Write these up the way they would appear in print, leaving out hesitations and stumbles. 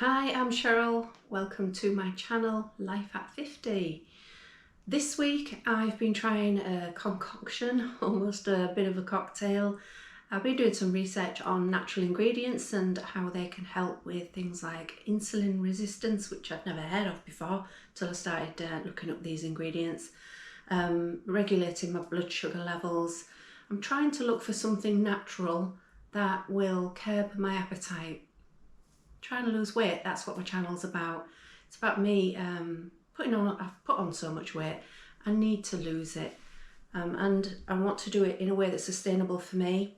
Hi, I'm Cheryl. Welcome to my channel, Life at 50. This week I've been trying a concoction, almost a bit of a cocktail. I've been doing some research on natural ingredients and how they can help with things like insulin resistance, which I'd never heard of before till I started looking up these ingredients. Regulating my blood sugar levels. I'm trying to look for something natural that will curb my appetite. Trying to lose weight, that's what my channel's about. It's about me I've put on so much weight, I need to lose it, and I want to do it in a way that's sustainable for me.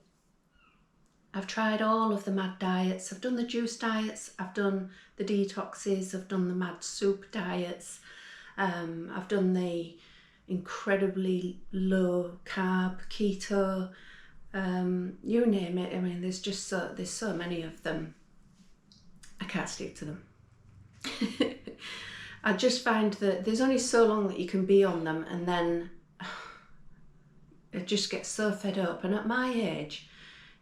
I've tried all of the mad diets. I've done the juice diets, I've done the detoxes, I've done the mad soup diets, I've done the incredibly low carb keto, you name it. I mean, there's so many of them. I can't stick to them. I just find that there's only so long that you can be on them, and then I just get so fed up. And at my age,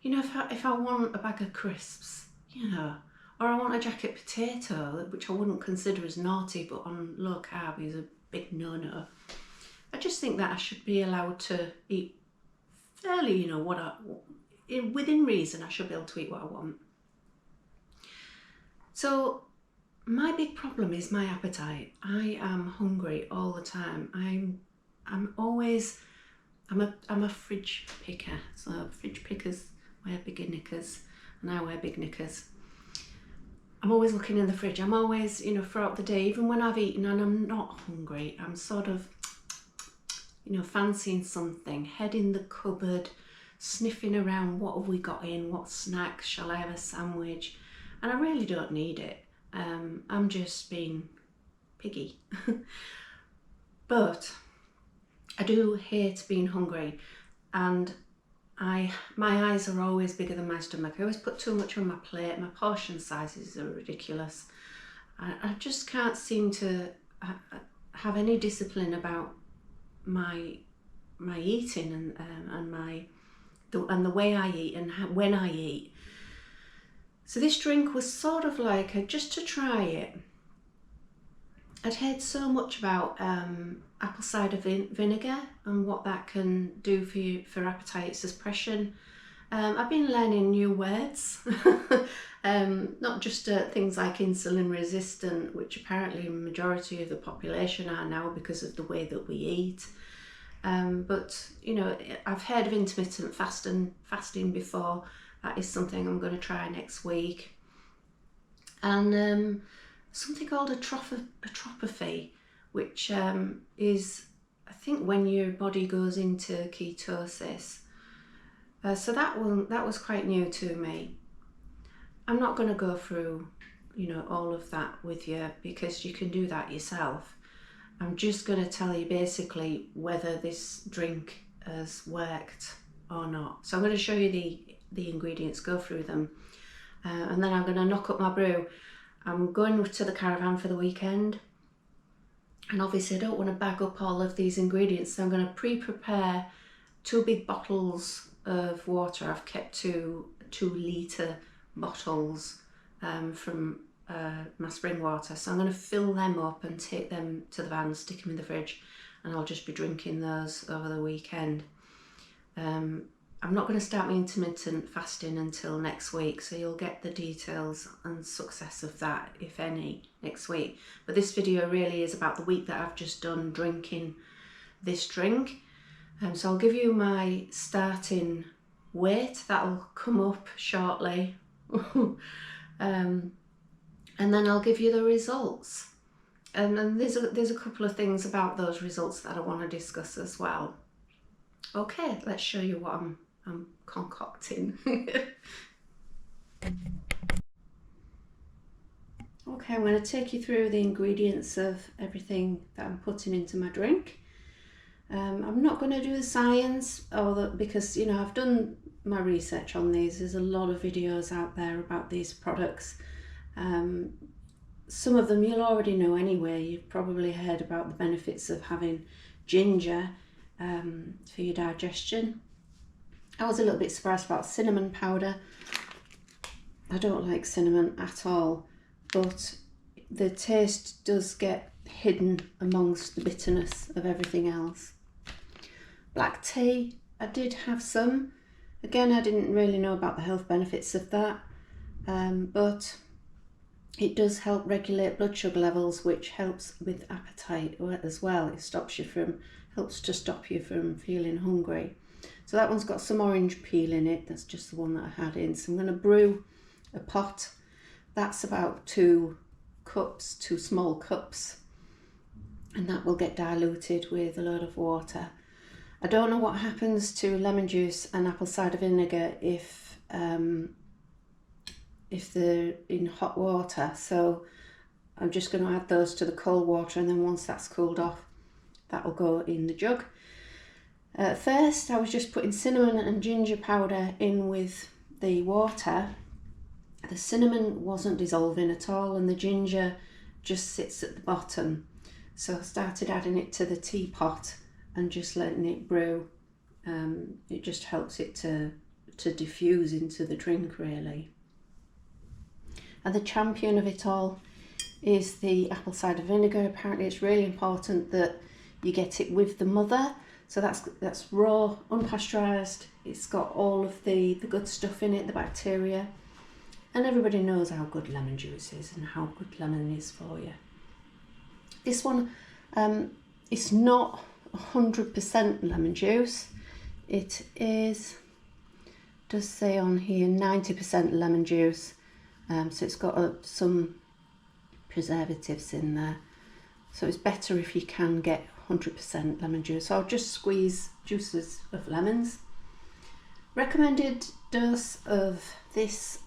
you know, if I want a bag of crisps, you know, or I want a jacket potato, which I wouldn't consider as naughty, but on low carb is a big no-no. I just think that I should be allowed to eat fairly, you know, within reason. I should be able to eat what I want. So my big problem is my appetite. I am hungry all the time. I'm a fridge picker. So fridge pickers wear bigger knickers, and I wear big knickers. I'm always looking in the fridge. I'm always, you know, throughout the day, even when I've eaten and I'm not hungry, I'm sort of, you know, fancying something, head in the cupboard, sniffing around, what have we got in, what snacks, shall I have a sandwich? And I really don't need it. I'm just being piggy. But I do hate being hungry, and my eyes are always bigger than my stomach. I always put too much on my plate. My portion sizes are ridiculous. I just can't seem to have any discipline about my eating and the way I eat and when I eat. So this drink was sort of like, just to try it. I'd heard so much about apple cider vinegar and what that can do for you for appetite suppression. I've been learning new words, not just things like insulin resistant, which apparently the majority of the population are now because of the way that we eat. But you know, I've heard of intermittent fasting before. That is something I'm going to try next week. And something called a tropophy, which is, I think, when your body goes into ketosis. So that was quite new to me. I'm not going to go through, you know, all of that with you, because you can do that yourself. I'm just going to tell you basically whether this drink has worked or not. So I'm going to show you the ingredients, go through them, and then I'm going to knock up my brew. I'm going to the caravan for the weekend, and obviously I don't want to bag up all of these ingredients, so I'm going to pre-prepare 2 big bottles of water. I've kept 2 litre bottles from my spring water, so I'm going to fill them up and take them to the van, stick them in the fridge, and I'll just be drinking those over the weekend. I'm not going to start my intermittent fasting until next week, so you'll get the details and success of that, if any, next week. But this video really is about the week that I've just done drinking this drink. So I'll give you my starting weight. That'll come up shortly. And then I'll give you the results. And there's a couple of things about those results that I want to discuss as well. Okay, let's show you what I'm concocting. Okay, I'm going to take you through the ingredients of everything that I'm putting into my drink. I'm not going to do the science, because, you know, I've done my research on these. There's a lot of videos out there about these products. Some of them you'll already know anyway. You've probably heard about the benefits of having ginger for your digestion. I was a little bit surprised about cinnamon powder. I don't like cinnamon at all. but the taste does get hidden amongst the bitterness of everything else. Black tea, I did have some. Again, I didn't really know about the health benefits of that, but it does help regulate blood sugar levels, which helps with appetite as well. It helps to stop you from feeling hungry. So that one's got some orange peel in it. That's just the one that I had in. So I'm going to brew a pot. That's about 2 small cups, and that will get diluted with a load of water. I don't know what happens to lemon juice and apple cider vinegar if they're in hot water, so I'm just going to add those to the cold water, and then once that's cooled off, that will go in the jug. First, I was just putting cinnamon and ginger powder in with the water. The cinnamon wasn't dissolving at all, and the ginger just sits at the bottom. So I started adding it to the teapot and just letting it brew. It just helps it to diffuse into the drink, really. And the champion of it all is the apple cider vinegar. Apparently it's really important that you get it with the mother. So that's raw, unpasteurised. It's got all of the good stuff in it, the bacteria. And everybody knows how good lemon juice is and how good lemon is for you. This one, it's not 100% lemon juice. It does say on here 90% lemon juice. So it's got some preservatives in there. So it's better if you can get 100% lemon juice. So I'll just squeeze juices of lemons. Recommended dose of this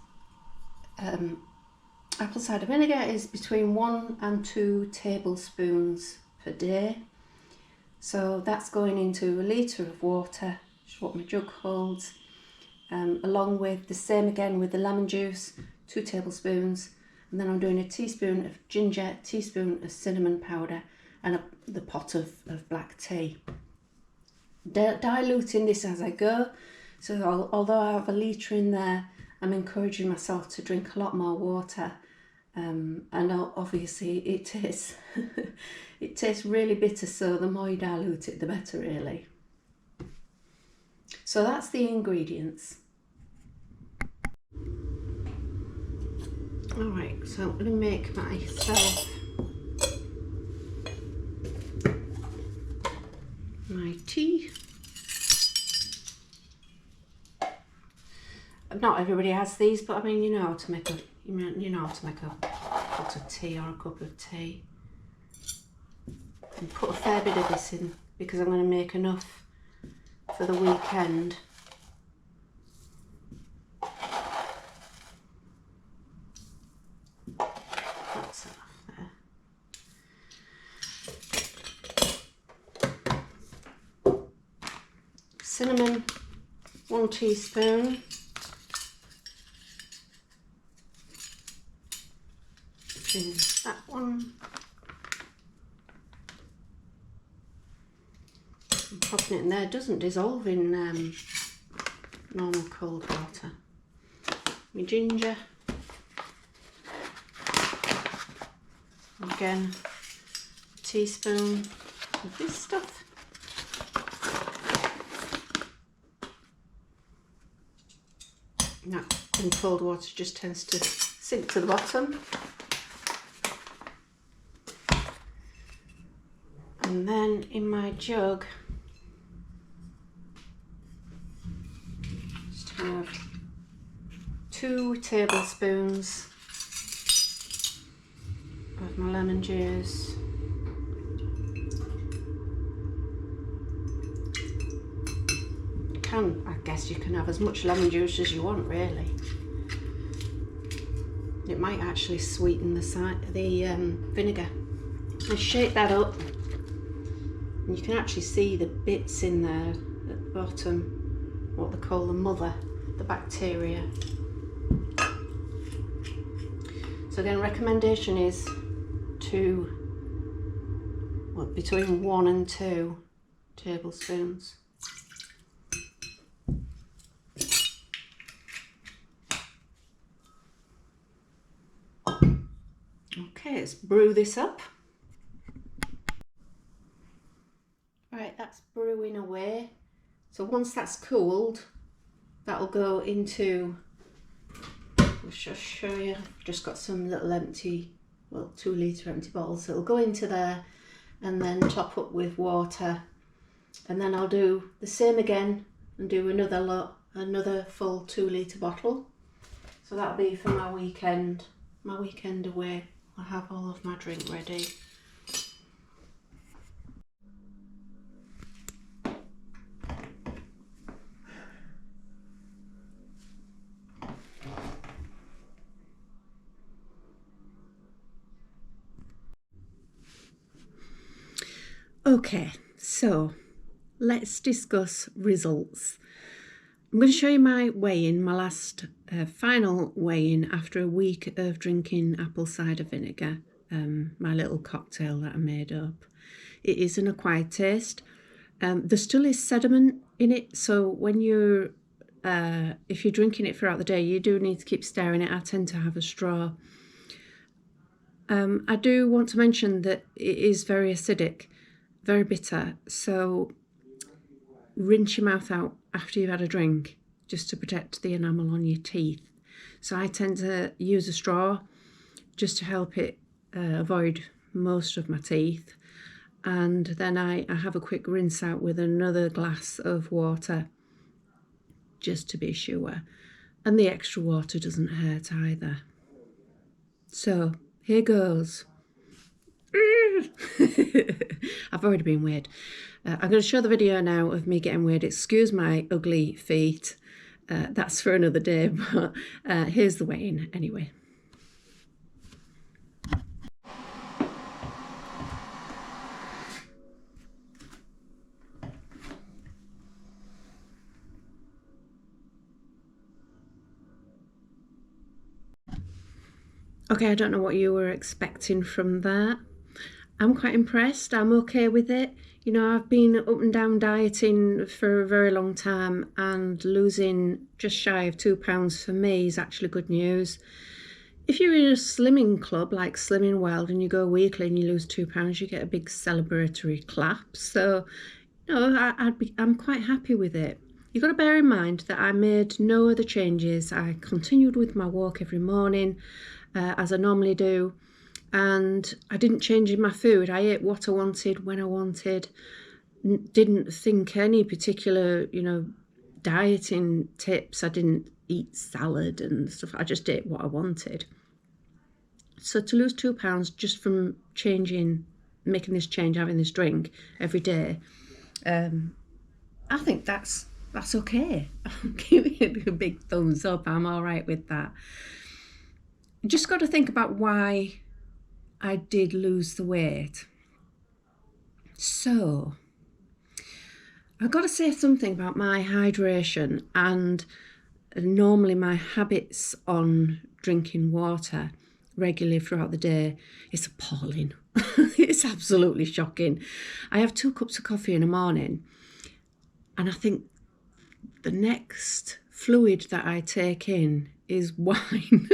apple cider vinegar is between 1 and 2 tablespoons per day. So that's going into a litre of water, which is what my jug holds, along with the same again with the lemon juice, 2 tablespoons, and then I'm doing a teaspoon of ginger, teaspoon of cinnamon powder, and the pot of black tea. Diluting this as I go, so although I have a litre in there, I'm encouraging myself to drink a lot more water, and obviously it tastes it tastes really bitter, so the more you dilute it, the better, really. So that's the ingredients. Alright, so I'm going to make myself my tea. Not everybody has these, but I mean, you know how to make a pot of tea or a cup of tea. And put a fair bit of this in because I'm going to make enough for the weekend. That's enough there. Cinnamon, 1 teaspoon. That one. I'm popping it in there. It doesn't dissolve in normal cold water. My ginger. Again, a teaspoon of this stuff. That in cold water just tends to sink to the bottom. And then in my jug, just have 2 tablespoons of my lemon juice. I guess you can have as much lemon juice as you want, really. It might actually sweeten the vinegar. And shake that up. And you can actually see the bits in there at the bottom, what they call the mother, the bacteria. So again, recommendation is between 1 and 2 tablespoons. Okay, let's brew this up. Right, that's brewing away. So once that's cooled, that'll go into, I'll just show you, I've just got some little empty, well, 2 litre empty bottles. So it'll go into there and then top up with water. And then I'll do the same again and do another full 2 litre bottle. So that'll be for my weekend away. I'll have all of my drink ready. Okay, so let's discuss results. I'm going to show you my weigh-in, my last final weigh-in after a week of drinking apple cider vinegar, my little cocktail that I made up. It is an acquired taste. There still is sediment in it, so when you're, if you're drinking it throughout the day, you do need to keep stirring it. I tend to have a straw. I do want to mention that it is very acidic, very bitter, so rinse your mouth out after you've had a drink just to protect the enamel on your teeth. So I tend to use a straw just to help it avoid most of my teeth, and then I have a quick rinse out with another glass of water just to be sure, and the extra water doesn't hurt either. So here goes. I've already been weighed. I'm going to show the video now of me getting weighed. Excuse my ugly feet. That's for another day, but here's the weigh-in anyway. Okay, I don't know what you were expecting from that. I'm quite impressed. I'm okay with it. You know, I've been up and down dieting for a very long time, and losing just shy of 2 pounds for me is actually good news. If you're in a slimming club like Slimming World and you go weekly and you lose 2 pounds, you get a big celebratory clap. So, you know, I'm quite happy with it. You've got to bear in mind that I made no other changes. I continued with my walk every morning as I normally do. And I didn't change in my food. I ate what I wanted when I wanted. Didn't think any particular, you know, dieting tips. I didn't eat salad and stuff. I just ate what I wanted. So to lose 2 pounds just from making this change, having this drink every day, I think that's okay. I'm giving it a big thumbs up. I'm all right with that. Just got to think about why I did lose the weight. So I've got to say something about my hydration and normally my habits on drinking water regularly throughout the day. It's appalling. It's absolutely shocking. I have 2 cups of coffee in the morning, and I think the next fluid that I take in is wine.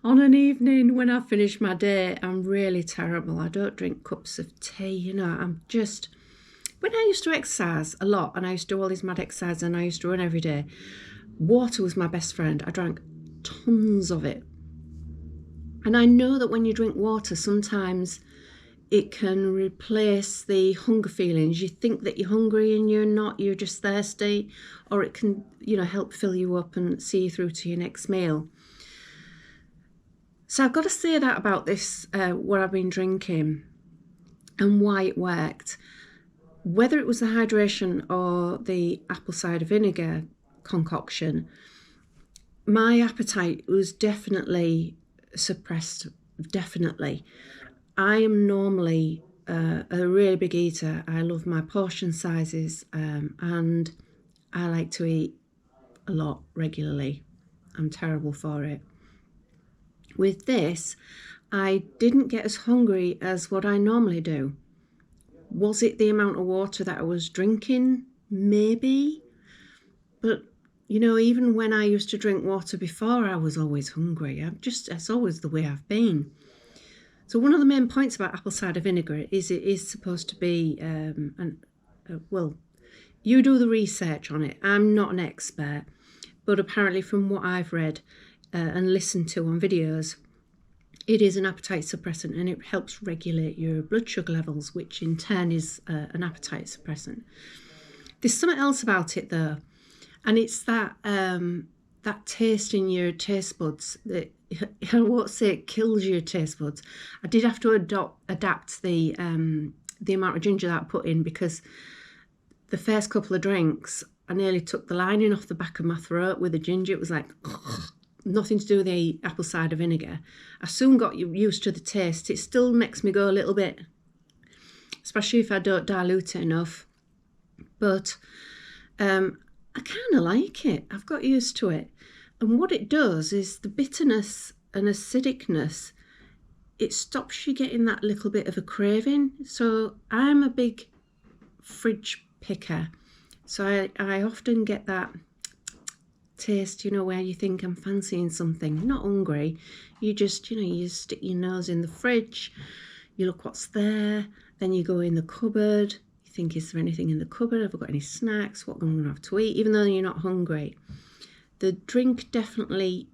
On an evening when I finish my day, I'm really terrible. I don't drink cups of tea, you know. When I used to exercise a lot, and I used to do all these mad exercises, and I used to run every day, water was my best friend. I drank tons of it. And I know that when you drink water, sometimes it can replace the hunger feelings. You think that you're hungry and you're not, you're just thirsty, or it can, you know, help fill you up and see you through to your next meal. So I've got to say that about this, what I've been drinking and why it worked. Whether it was the hydration or the apple cider vinegar concoction, my appetite was definitely suppressed, definitely. I am normally a really big eater. I love my portion sizes, and I like to eat a lot regularly. I'm terrible for it. With this, I didn't get as hungry as what I normally do. Was it the amount of water that I was drinking? Maybe. But, you know, even when I used to drink water before, I was always hungry. That's always the way I've been. So one of the main points about apple cider vinegar is it is supposed to be, well, you do the research on it. I'm not an expert, but apparently from what I've read and listened to on videos, it is an appetite suppressant and it helps regulate your blood sugar levels, which in turn is an appetite suppressant. There's something else about it though, and it's that that taste in your taste buds that, I won't say it kills your taste buds. I did have to adapt the amount of ginger that I put in, because the first couple of drinks I nearly took the lining off the back of my throat with the ginger. It was like nothing to do with the apple cider vinegar. I soon got used to the taste. It still makes me go a little bit, especially if I don't dilute it enough, but I kind of like it. I've got used to it. And what it does is the bitterness and acidicness, it stops you getting that little bit of a craving. So I'm a big fridge picker. So I often get that taste, you know, where you think I'm fancying something. You're not hungry. You just, you know, you stick your nose in the fridge, you look what's there, then you go in the cupboard. You think, is there anything in the cupboard? Have I got any snacks? What am I going to have to eat? Even though you're not hungry. The drink definitely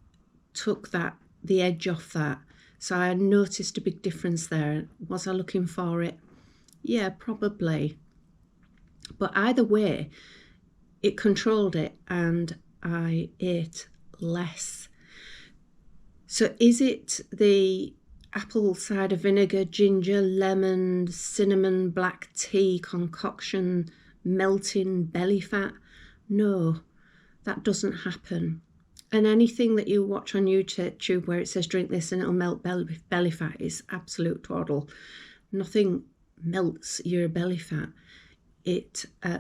took the edge off that. So I noticed a big difference there. Was I looking for it? Yeah, probably. But either way, it controlled it and I ate less. So is it the apple cider vinegar, ginger, lemon, cinnamon, black tea concoction melting belly fat? No. That doesn't happen. And anything that you watch on YouTube where it says drink this and it'll melt belly fat is absolute twaddle. Nothing melts your belly fat.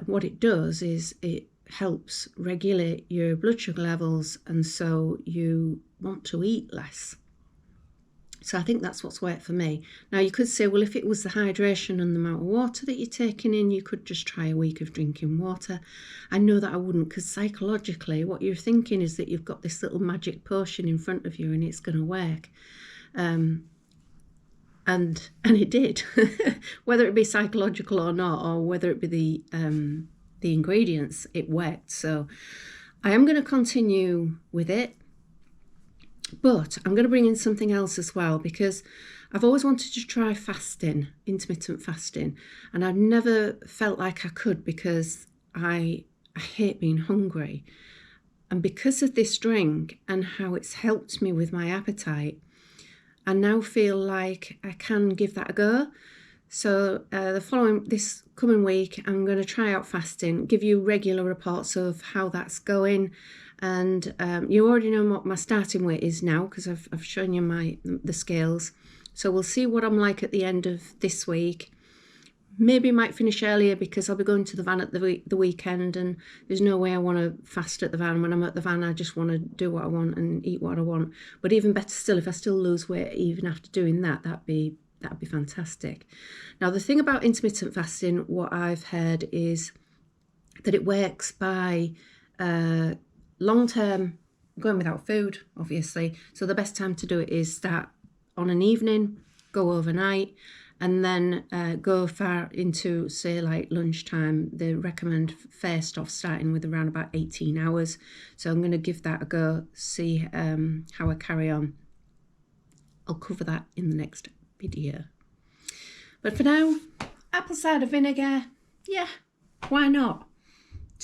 What it does is it helps regulate your blood sugar levels, and so you want to eat less. So I think that's what's worked for me. Now you could say, well, if it was the hydration and the amount of water that you're taking in, you could just try a week of drinking water. I know that I wouldn't, because psychologically what you're thinking is that you've got this little magic potion in front of you and it's going to work. And it did, whether it be psychological or not, or whether it be the ingredients, it worked. So I am going to continue with it. But I'm going to bring in something else as well, because I've always wanted to try fasting, intermittent fasting, and I've never felt like I could, because I hate being hungry. And because of this drink and how it's helped me with my appetite, I now feel like I can give that a go. So this coming week, I'm going to try out fasting, give you regular reports of how that's going. And you already know what my starting weight is now, because I've shown you the scales. So we'll see what I'm like at the end of this week. Maybe I might finish earlier, because I'll be going to the van at the weekend, and there's no way I want to fast at the van. When I'm at the van, I just want to do what I want and eat what I want. But even better still, if I still lose weight even after doing that, that'd be fantastic. Now, the thing about intermittent fasting, what I've heard is that it works by long-term going without food, obviously. So the best time to do it is start on an evening, go overnight, and then go far into, say, like lunchtime. They recommend first off starting with around about 18 hours. So I'm going to give that a go, see how I carry on. I'll cover that in the next video. But for now, apple cider vinegar, yeah, why not?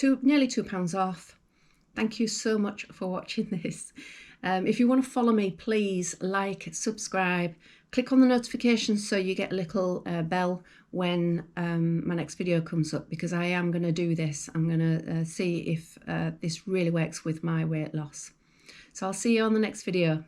Nearly £2 off. Thank you so much for watching this. If you want to follow me, please like, subscribe, click on the notifications so you get a little bell when my next video comes up, because I am going to do this. I'm going to see if this really works with my weight loss. So I'll see you on the next video.